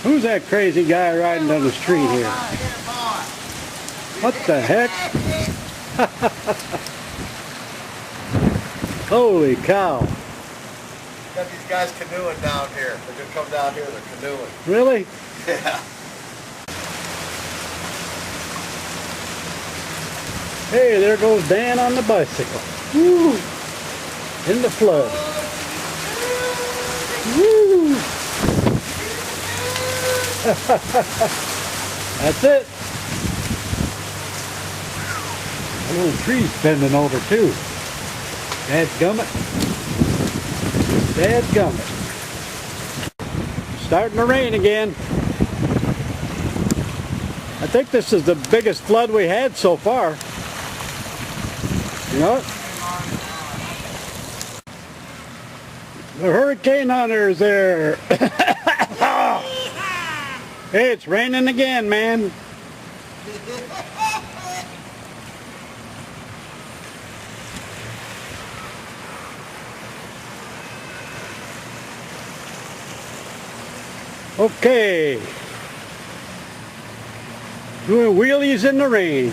Who's that crazy guy riding down the street here? What the heck? Holy cow. Got these guys canoeing down here. They're going to come down here, they're canoeing. Really? Yeah. Hey, there goes Dan on the bicycle. Woo! In the flood. Woo! That's it. A little tree's bending over too. Dadgummit. Dadgummit. Starting to rain again. I think this is the biggest flood we had so far. You know what? The hurricane hunter's there. Hey, it's raining again, man. Okay. Doing wheelies in the rain.